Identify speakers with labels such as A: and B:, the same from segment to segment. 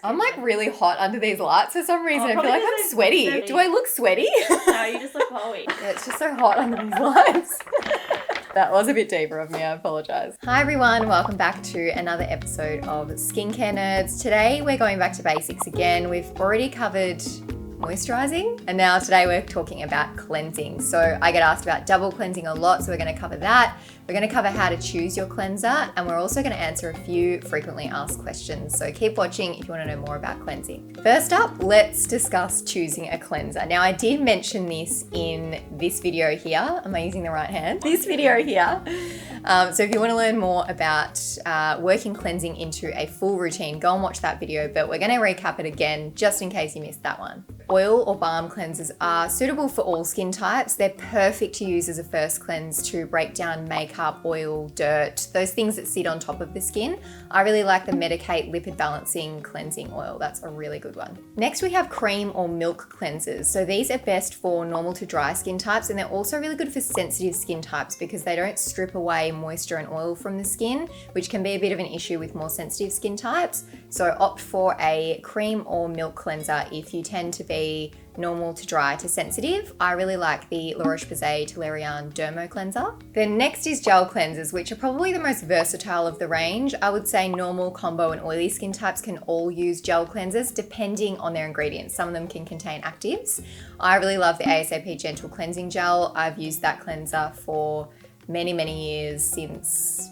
A: I'm like really hot under these lights for some reason. I feel
B: probably
A: like
B: 'cause
A: I'm
B: I'm
A: sweaty.
B: sweaty.
A: Do I look sweaty?
B: No, you just look glowy.
A: Yeah, it's just so hot under these lights. That was a bit deeper of me, I apologise. Hi everyone, welcome back to another episode of Skincare Nerds. Today we're going back to basics again. We've already covered moisturising and now today we're talking about cleansing. So I get asked about double cleansing a lot, so we're going to cover that. We're going to cover how to choose your cleanser, and we're also going to answer a few frequently asked questions. So keep watching if you want to know more about cleansing. First up, let's discuss choosing a cleanser. Now I did mention this in this video here. Am I using the right hand? This video here. So if you want to learn more about working cleansing into a full routine, go and watch that video, but we're going to recap it again just in case you missed that one. Oil or balm cleansers are suitable for all skin types. They're perfect to use as a first cleanse to break down makeup, oil, dirt, those things that sit on top of the skin. I really like the Medik8 Lipid Balancing Cleansing Oil. That's a really good one. Next, we have cream or milk cleansers. So these are best for normal to dry skin types, and they're also really good for sensitive skin types because they don't strip away moisture and oil from the skin, which can be a bit of an issue with more sensitive skin types. So opt for a cream or milk cleanser if you tend to be normal to dry to sensitive. I really like the La Roche-Posay Toleriane Dermo Cleanser. Then next is gel cleansers, which are probably the most versatile of the range. I would say normal, combo, and oily skin types can all use gel cleansers depending on their ingredients. Some of them can contain actives. I really love the ASAP Gentle Cleansing Gel. I've used that cleanser for many years, since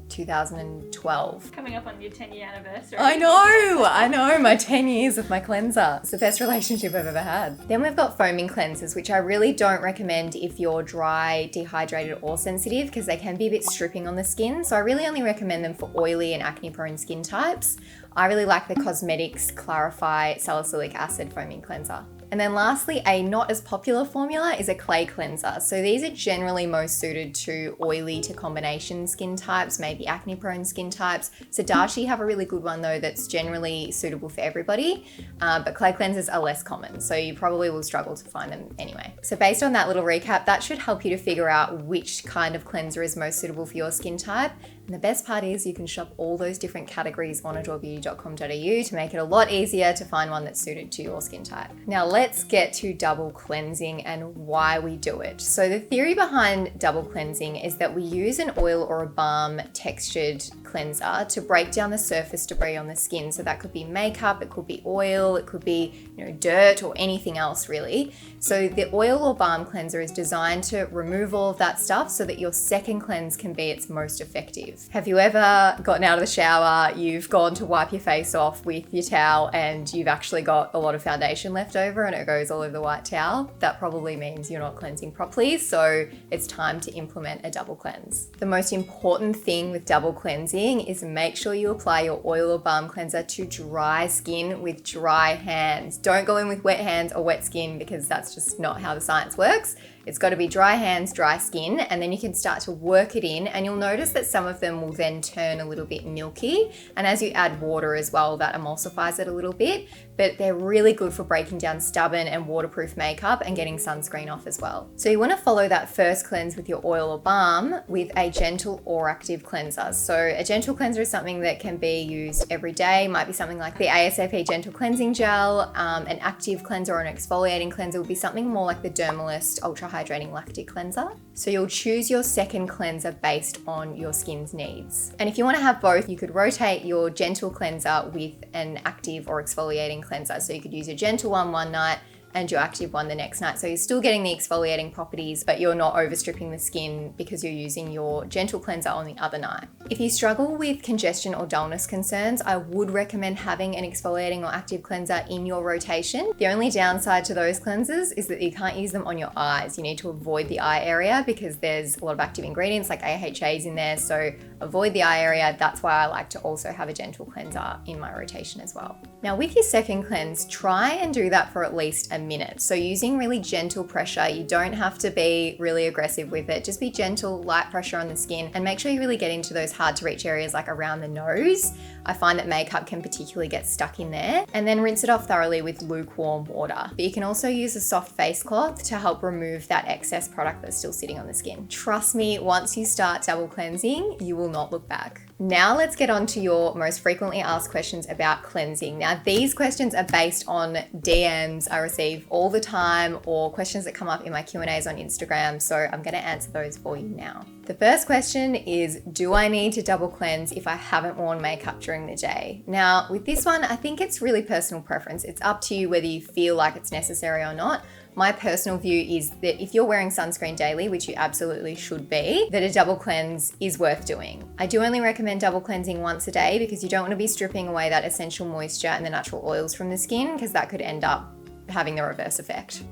A: 2012.
B: Coming up on your 10-year anniversary.
A: I know, my 10 years of my cleanser. It's the best relationship I've ever had. Then we've got foaming cleansers, which I really don't recommend if you're dry, dehydrated, or sensitive because they can be a bit stripping on the skin. So I really only recommend them for oily and acne-prone skin types. I really like the Cosmetics Clarify Salicylic Acid Foaming Cleanser. And then lastly, a not as popular formula is a clay cleanser. So these are generally most suited to oily to combination skin types, maybe acne prone skin types. Sadashi have a really good one though that's generally suitable for everybody, but clay cleansers are less common, so you probably will struggle to find them anyway. So based on that little recap, that should help you to figure out which kind of cleanser is most suitable for your skin type. And the best part is you can shop all those different categories on adorbeauty.com.au to make it a lot easier to find one that's suited to your skin type. Now let's get to double cleansing and why we do it. So the theory behind double cleansing is that we use an oil or a balm textured cleanser to break down the surface debris on the skin. So that could be makeup, it could be oil, it could be dirt or anything else really. So the oil or balm cleanser is designed to remove all of that stuff so that your second cleanse can be its most effective. Have you ever gotten out of the shower, you've gone to wipe your face off with your towel and you've actually got a lot of foundation left over and it goes all over the white towel? That probably means you're not cleansing properly, so it's time to implement a double cleanse. The most important thing with double cleansing is make sure you apply your oil or balm cleanser to dry skin with dry hands. Don't go in with wet hands or wet skin because that's just not how the science works. It's got to be dry hands, dry skin, and then you can start to work it in, and you'll notice that some of them will then turn a little bit milky, and as you add water as well, that emulsifies it a little bit, but they're really good for breaking down stubborn and waterproof makeup and getting sunscreen off as well. So you want to follow that first cleanse with your oil or balm with a gentle or active cleanser. So a gentle cleanser is something that can be used every day, might be something like the ASAP Gentle Cleansing Gel. An active cleanser or an exfoliating cleanser would be something more like the Dermalist Ultra Hydrating Lactic Cleanser. So you'll choose your second cleanser based on your skin's needs. And if you want to have both, you could rotate your gentle cleanser with an active or exfoliating cleanser. So you could use your gentle one night and your active one the next night. So you're still getting the exfoliating properties, but you're not overstripping the skin because you're using your gentle cleanser on the other night. If you struggle with congestion or dullness concerns, I would recommend having an exfoliating or active cleanser in your rotation. The only downside to those cleansers is that you can't use them on your eyes. You need to avoid the eye area because there's a lot of active ingredients like AHAs in there. So avoid the eye area. That's why I like to also have a gentle cleanser in my rotation as well. Now with your second cleanse, try and do that for at least a minute. So using really gentle pressure, you don't have to be really aggressive with it. Just be gentle, light pressure on the skin, and make sure you really get into those hard to reach areas like around the nose. I find that makeup can particularly get stuck in there. And then rinse it off thoroughly with lukewarm water. But you can also use a soft face cloth to help remove that excess product that's still sitting on the skin. Trust me, once you start double cleansing, you will not look back. Now let's get on to your most frequently asked questions about cleansing. Now these questions are based on DMs I receive all the time or questions that come up in my Q&As on Instagram. So I'm going to answer those for you now. The first question is, do I need to double cleanse if I haven't worn makeup during the day? Now with this one, I think it's really personal preference. It's up to you whether you feel like it's necessary or not. My personal view is that if you're wearing sunscreen daily, which you absolutely should be, that a double cleanse is worth doing. I do only recommend double cleansing once a day because you don't want to be stripping away that essential moisture and the natural oils from the skin because that could end up having the reverse effect.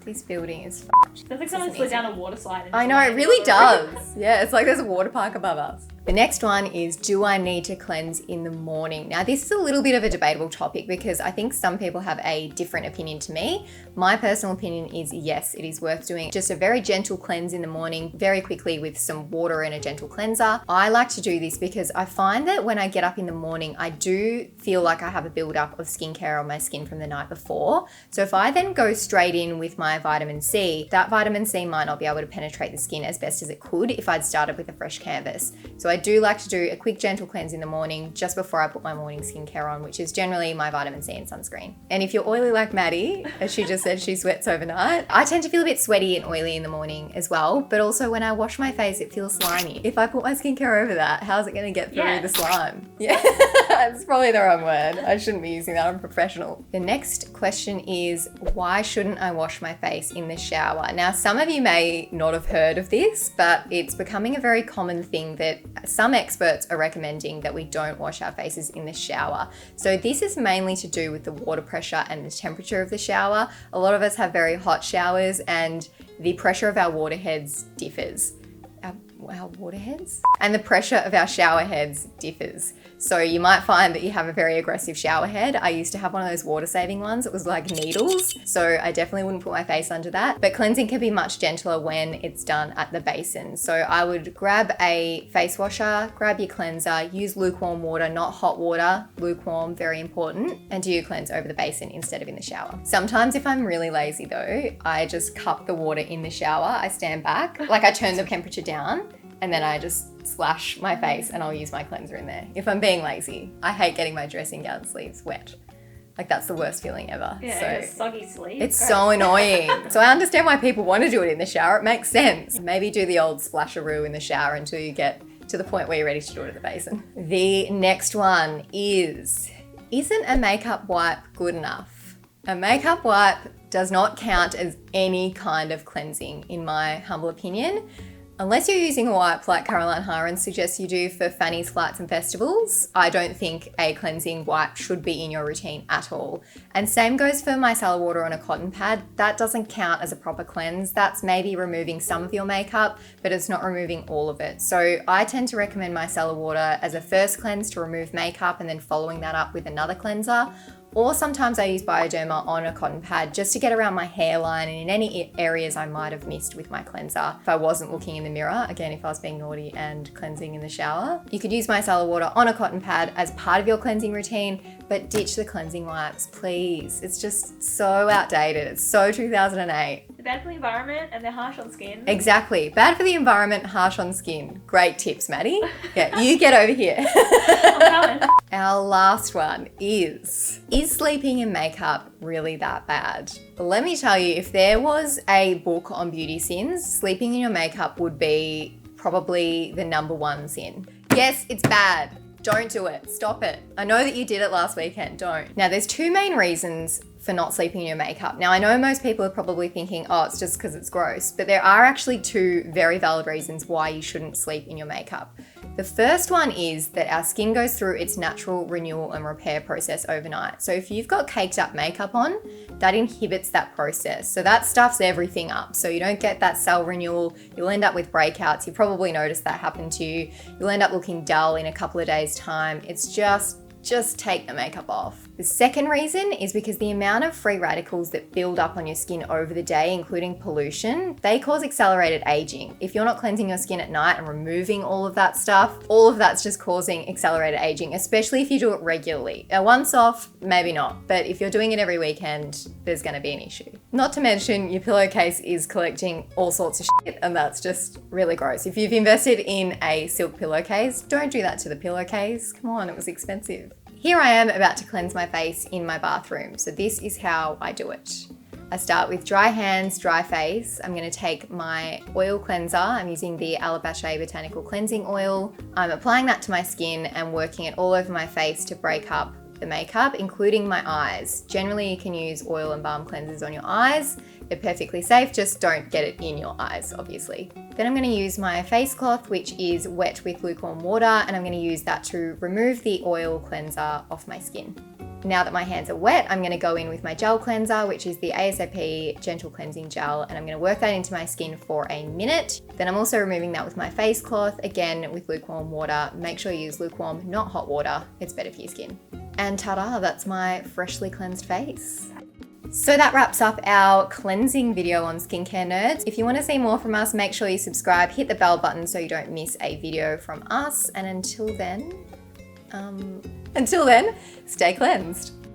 A: This building is fucked.
B: Sounds like someone slid down a water slide.
A: I know, it really does. Yeah, it's like there's a water park above us. The next one is, do I need to cleanse in the morning? Now, this is a little bit of a debatable topic because I think some people have a different opinion to me. My personal opinion is yes, it is worth doing just a very gentle cleanse in the morning, very quickly with some water and a gentle cleanser. I like to do this because I find that when I get up in the morning, I do feel like I have a buildup of skincare on my skin from the night before. So if I then go straight in with my vitamin C, that vitamin C might not be able to penetrate the skin as best as it could if I'd started with a fresh canvas. So I do like to do a quick gentle cleanse in the morning just before I put my morning skincare on, which is generally my vitamin C and sunscreen. And if you're oily like Maddie, as she just said, she sweats overnight, I tend to feel a bit sweaty and oily in the morning as well. But also when I wash my face, it feels slimy. If I put my skincare over that, how's it going to get through the slime? Yeah, that's probably the wrong word. I shouldn't be using that. I'm professional. The next question is, why shouldn't I wash my face in the shower? Now, some of you may not have heard of this, but it's becoming a very common thing that some experts are recommending that we don't wash our faces in the shower. So this is mainly to do with the water pressure and the temperature of the shower. A lot of us have very hot showers and the pressure of our water heads differs. Our water heads? And the pressure of our shower heads differs. So you might find that you have a very aggressive shower head. I used to have one of those water saving ones. It was like needles. So I definitely wouldn't put my face under that. But cleansing can be much gentler when it's done at the basin. So I would grab a face washer, grab your cleanser, use lukewarm water, not hot water, lukewarm, very important, and do your cleanse over the basin instead of in the shower. Sometimes if I'm really lazy though, I just cup the water in the shower. I stand back, like I turn the temperature down, and then I just splash my face and I'll use my cleanser in there. If I'm being lazy, I hate getting my dressing gown sleeves wet. Like that's the worst feeling ever.
B: Yeah,
A: so
B: it's soggy sleeve.
A: it's
B: Gross.
A: so annoying. So I understand why people want to do it in the shower. It makes sense. Maybe do the old splasharoo in the shower until you get to the point where you're ready to do it at the basin. The next one is, isn't a makeup wipe good enough? A makeup wipe does not count as any kind of cleansing in my humble opinion. Unless you're using a wipe like Caroline Harren suggests you do for fannies, flights and festivals, I don't think a cleansing wipe should be in your routine at all. And same goes for micellar water on a cotton pad. That doesn't count as a proper cleanse. That's maybe removing some of your makeup, but it's not removing all of it. So I tend to recommend micellar water as a first cleanse to remove makeup and then following that up with another cleanser. Or sometimes I use Bioderma on a cotton pad just to get around my hairline and in any areas I might have missed with my cleanser if I wasn't looking in the mirror. Again, if I was being naughty and cleansing in the shower. You could use micellar water on a cotton pad as part of your cleansing routine, but ditch the cleansing wipes, please. It's just so outdated. It's so 2008.
B: They're bad for the environment and they're harsh on skin.
A: Exactly. Bad for the environment, harsh on skin. Great tips, Maddie. Yeah, you get over here.
B: I'm coming.
A: Our last one is sleeping in makeup really that bad? Let me tell you, if there was a book on beauty sins, sleeping in your makeup would be probably the number one sin. Yes, it's bad. Don't do it. Stop it. I know that you did it last weekend. Don't. Now, there's two main reasons for not sleeping in your makeup. Now, I know most people are probably thinking, oh, it's just because it's gross, but there are actually two very valid reasons why you shouldn't sleep in your makeup. The first one is that our skin goes through its natural renewal and repair process overnight. So if you've got caked up makeup on, that inhibits that process. So that stuffs everything up. So you don't get that cell renewal. You'll end up with breakouts. You probably noticed that happen to you. You'll end up looking dull in a couple of days' time. It's just just take the makeup off. The second reason is because the amount of free radicals that build up on your skin over the day, including pollution, they cause accelerated aging. If you're not cleansing your skin at night and removing all of that stuff, all of that's just causing accelerated aging, especially if you do it regularly. Once off, maybe not, but if you're doing it every weekend, there's gonna be an issue. Not to mention your pillowcase is collecting all sorts of shit, and that's just really gross. If you've invested in a silk pillowcase, don't do that to the pillowcase. Come on, it was expensive. Here I am about to cleanse my face in my bathroom. So this is how I do it. I start with dry hands, dry face. I'm gonna take my oil cleanser. I'm using the Alabache Botanical Cleansing Oil. I'm applying that to my skin and working it all over my face to break up the makeup, including my eyes. Generally, you can use oil and balm cleansers on your eyes. They're perfectly safe, just don't get it in your eyes, obviously. Then I'm gonna use my face cloth, which is wet with lukewarm water, and I'm gonna use that to remove the oil cleanser off my skin. Now that my hands are wet, I'm gonna go in with my gel cleanser, which is the ASAP Gentle Cleansing Gel, and I'm gonna work that into my skin for a minute. Then I'm also removing that with my face cloth, again with lukewarm water. Make sure you use lukewarm, not hot water. It's better for your skin. And ta-da, that's my freshly cleansed face. So that wraps up our cleansing video on Skincare Nerds. If you want to see more from us, make sure you subscribe, hit the bell button so you don't miss a video from us. And until then, stay cleansed.